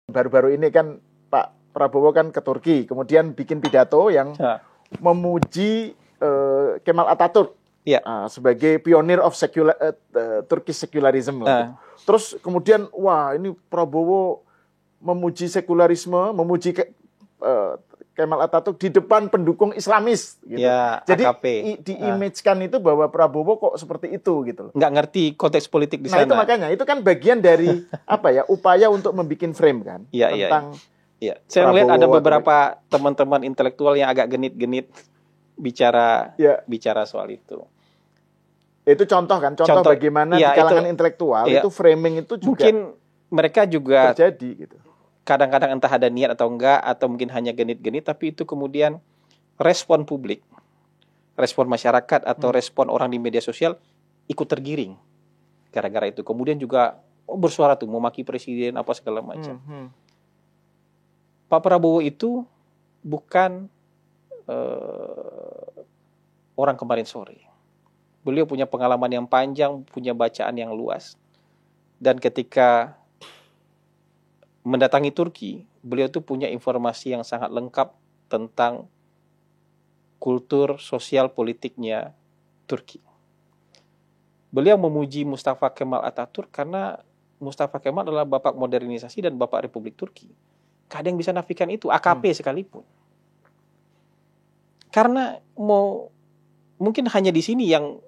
baru-baru ini kan Pak Prabowo kan ke Turki, kemudian bikin pidato yang memuji Kemal Atatürk sebagai pionir of Turkish secularism. Terus kemudian wah ini Prabowo memuji sekularisme, memuji Kemal Atatürk di depan pendukung Islamis gitu. Ya, jadi AKP. Diimage-kan itu bahwa Prabowo kok seperti itu gitu loh. Nggak ngerti konteks politik di sana. Nah itu makanya, itu kan bagian dari upaya untuk membuat frame kan tentang Saya melihat ada beberapa teman-teman intelektual yang agak genit-genit bicara soal itu. Itu contoh bagaimana di kalangan intelektual itu framing itu juga mungkin mereka juga terjadi gitu. Kadang-kadang entah ada niat atau enggak, atau mungkin hanya genit-genit, tapi itu kemudian respon publik, respon masyarakat atau respon orang di media sosial ikut tergiring gara-gara itu. Kemudian juga bersuara tuh memaki presiden apa segala macam. Pak Prabowo itu bukan orang kemarin sore. Beliau punya pengalaman yang panjang, punya bacaan yang luas. Dan ketika mendatangi Turki, beliau tuh punya informasi yang sangat lengkap tentang kultur sosial politiknya Turki. Beliau memuji Mustafa Kemal Atatürk karena Mustafa Kemal adalah bapak modernisasi dan bapak Republik Turki. Gak ada yang bisa nafikan itu, AKP sekalipun. Karena mungkin hanya di sini yang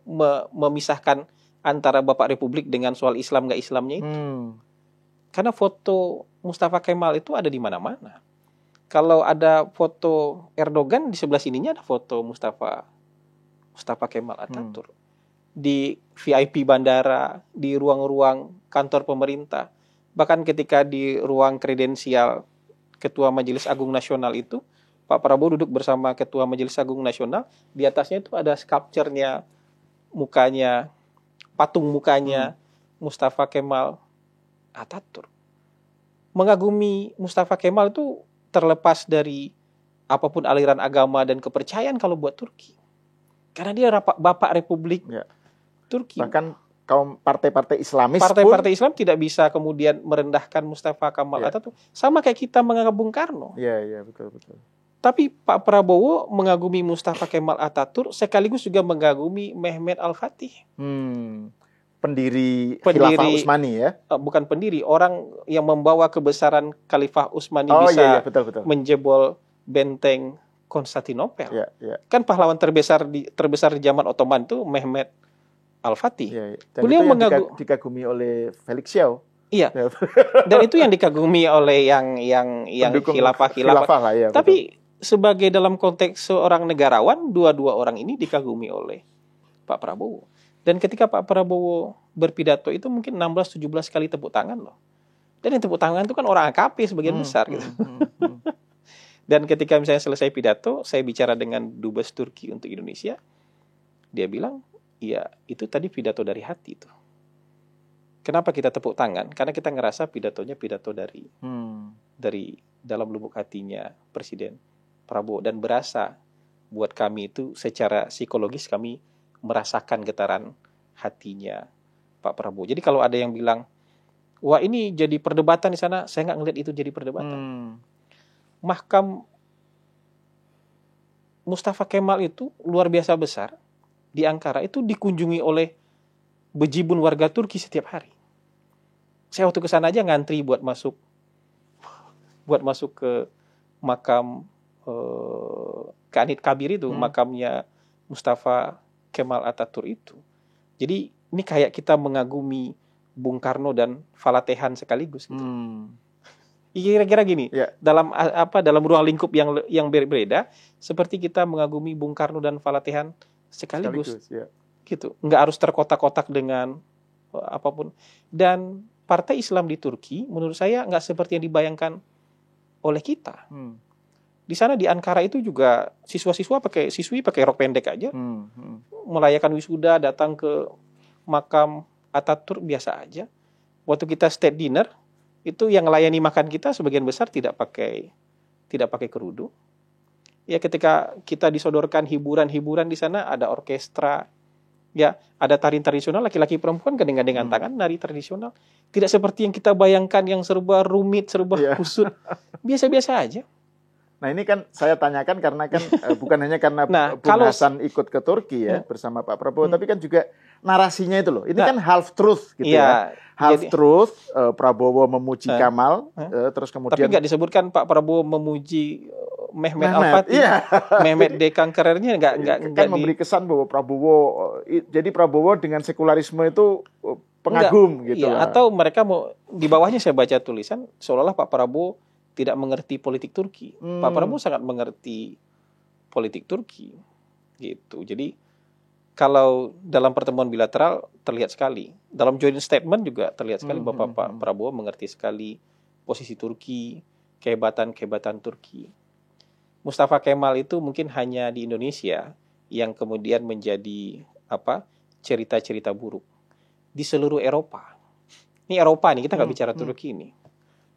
memisahkan antara bapak Republik dengan soal Islam gak Islamnya itu. Karena foto Mustafa Kemal itu ada di mana-mana. Kalau ada foto Erdogan, di sebelah sininya ada foto Mustafa Kemal Atatürk. Di VIP bandara, di ruang-ruang kantor pemerintah, bahkan ketika di ruang kredensial Ketua Majelis Agung Nasional itu, Pak Prabowo duduk bersama Ketua Majelis Agung Nasional, di atasnya itu ada sculpture-nya, mukanya, patung mukanya Mustafa Kemal Atatürk. Mengagumi Mustafa Kemal itu terlepas dari apapun aliran agama dan kepercayaan kalau buat Turki. Karena dia bapak Republik Turki. Bahkan kaum partai-partai Islamis partai-partai Islam tidak bisa kemudian merendahkan Mustafa Kemal Atatürk. Sama kayak kita menganggap Bung Karno. Iya, betul. Tapi Pak Prabowo mengagumi Mustafa Kemal Atatürk sekaligus juga mengagumi Mehmet Al-Fatih. Pendiri Khilafah Utsmani ya? Bukan pendiri, orang yang membawa kebesaran Khalifah Utsmani bisa betul. menjebol benteng Konstantinopel. Kan pahlawan terbesar di zaman Ottoman itu Mehmet Al-Fatih. Dan beliau itu dikagumi oleh Felix Xiao. Iya. Dan itu yang dikagumi oleh yang khilafah lah. Tapi sebagai dalam konteks seorang negarawan, dua orang ini dikagumi oleh Pak Prabowo. Dan ketika Pak Prabowo berpidato itu mungkin 16-17 kali tepuk tangan loh. Dan yang tepuk tangan itu kan orang AKP sebagian besar gitu. Dan ketika misalnya selesai pidato, saya bicara dengan Dubes Turki untuk Indonesia, dia bilang, iya itu tadi pidato dari hati tuh. Kenapa kita tepuk tangan? Karena kita ngerasa pidatonya pidato dari dalam lubuk hatinya Presiden Prabowo. Dan berasa buat kami itu secara psikologis kami merasakan getaran hatinya Pak Prabowo. Jadi kalau ada yang bilang, wah ini jadi perdebatan di sana, saya nggak ngelihat itu jadi perdebatan. Mahkam Mustafa Kemal itu luar biasa besar di Ankara, itu dikunjungi oleh bejibun warga Turki setiap hari. Saya waktu ke sana aja ngantri buat masuk ke makam Kanit Kabir itu, makamnya Mustafa Kemal Atatürk itu. Jadi ini kayak kita mengagumi Bung Karno dan Falatehan sekaligus gitu. Kira-kira gini, dalam ruang lingkup yang berbeda, seperti kita mengagumi Bung Karno dan Falatehan sekaligus. Gitu. Nggak harus terkotak-kotak dengan apapun. Dan partai Islam di Turki menurut saya nggak seperti yang dibayangkan oleh kita. Di sana di Ankara itu juga siswi pakai rok pendek aja, merayakan wisuda, datang ke makam Atatürk biasa aja. Waktu kita state dinner itu yang melayani makan kita sebagian besar tidak pakai kerudung. Ya ketika kita disodorkan hiburan di sana, ada orkestra, Ya, ada tari tradisional laki-laki perempuan gandengan tangan, nari tradisional. Tidak seperti yang kita bayangkan yang serba rumit, serba kusut. Biasa-biasa aja. Nah ini kan saya tanyakan karena kan bukan hanya karena Bung Hasan ikut ke Turki ya bersama Pak Prabowo, tapi kan juga narasinya itu loh. Ini kan half truth gitu ya. Half truth, Prabowo memuji Kamal, terus kemudian. Tapi nggak disebutkan Pak Prabowo memuji Mehmet Al-Fatih, Mehmet Kankerernya nggak memberi kesan bahwa jadi Prabowo dengan sekularisme itu pengagum gitu. Iya, atau mereka mau di bawahnya saya baca tulisan seolah-olah Pak Prabowo tidak mengerti politik Turki. Pak Prabowo sangat mengerti politik Turki, gitu. Jadi kalau dalam pertemuan bilateral terlihat sekali, dalam joint statement juga terlihat sekali bahwa Pak Prabowo mengerti sekali posisi Turki, kehebatan Turki. Mustafa Kemal itu mungkin hanya di Indonesia yang kemudian menjadi cerita-cerita buruk di seluruh Eropa. Ini Eropa nih, kita nggak bicara Turki ini.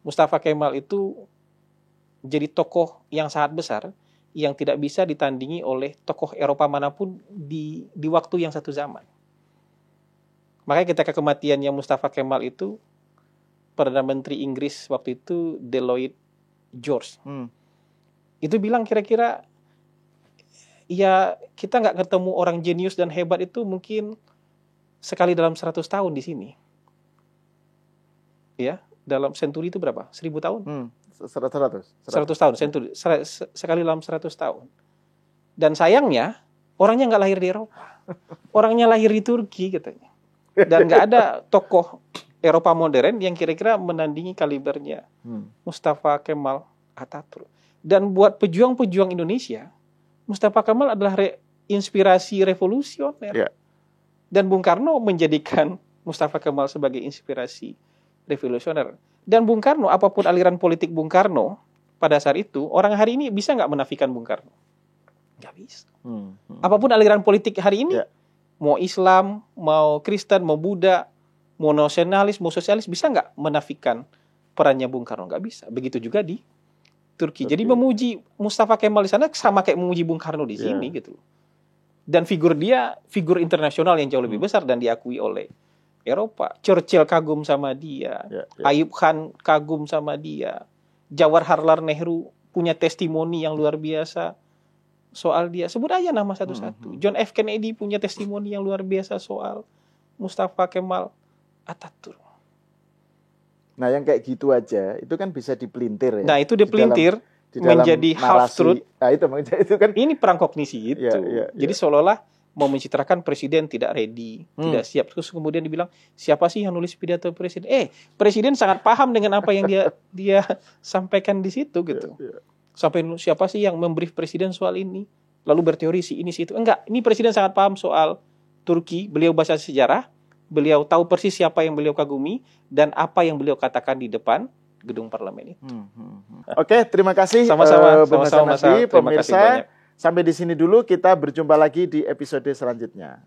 Mustafa Kemal itu jadi tokoh yang sangat besar yang tidak bisa ditandingi oleh tokoh Eropa manapun di waktu yang satu zaman. Makanya ketika kematiannya Mustafa Kemal itu, Perdana Menteri Inggris waktu itu Lloyd George itu bilang kira-kira ya kita nggak ketemu orang jenius dan hebat itu mungkin sekali dalam 100 tahun di sini. Ya, dalam senturi itu berapa? 1000 tahun? 100 tahun, senturi. Sekali dalam 100 tahun. Dan sayangnya, orangnya nggak lahir di Eropa. Orangnya lahir di Turki katanya. Dan nggak ada tokoh Eropa modern yang kira-kira menandingi kalibernya Mustafa Kemal Atatürk. Dan buat pejuang-pejuang Indonesia, Mustafa Kemal adalah inspirasi revolusioner. Dan Bung Karno menjadikan Mustafa Kemal sebagai inspirasi revolusioner. Dan Bung Karno, apapun aliran politik Bung Karno pada saat itu, orang hari ini bisa nggak menafikan Bung Karno? Nggak bisa. Apapun aliran politik hari ini, mau Islam, mau Kristen, mau Buddha, mau nasionalis, mau sosialis, bisa nggak menafikan perannya Bung Karno? Nggak bisa. Begitu juga di Turki. Jadi memuji Mustafa Kemal di sana sama kayak memuji Bung Karno di sini gitu. Dan figur dia figur internasional yang jauh lebih besar dan diakui oleh Eropa. Churchill kagum sama dia, Ayub Khan kagum sama dia, Jawaharlal Nehru punya testimoni yang luar biasa soal dia. Sebut aja nama satu-satu. John F. Kennedy punya testimoni yang luar biasa soal Mustafa Kemal Atatürk. Nah, yang kayak gitu aja itu kan bisa dipelintir ya. Nah, itu dipelintir menjadi half truth. Nah, itu kan ini perang kognisi itu. Jadi seolah-olah mau mencitrakan presiden tidak ready, tidak siap. Terus kemudian dibilang, siapa sih yang nulis pidato presiden? Presiden sangat paham dengan apa yang dia sampaikan di situ gitu. Sampai siapa sih yang membrief presiden soal ini? Lalu berteori si ini si itu. Enggak, ini presiden sangat paham soal Turki, beliau baca sejarah, beliau tahu persis siapa yang beliau kagumi dan apa yang beliau katakan di depan gedung parlemen itu. Oke, terima kasih. Sama-sama, pemirsa. Sampai di sini dulu, kita berjumpa lagi di episode selanjutnya.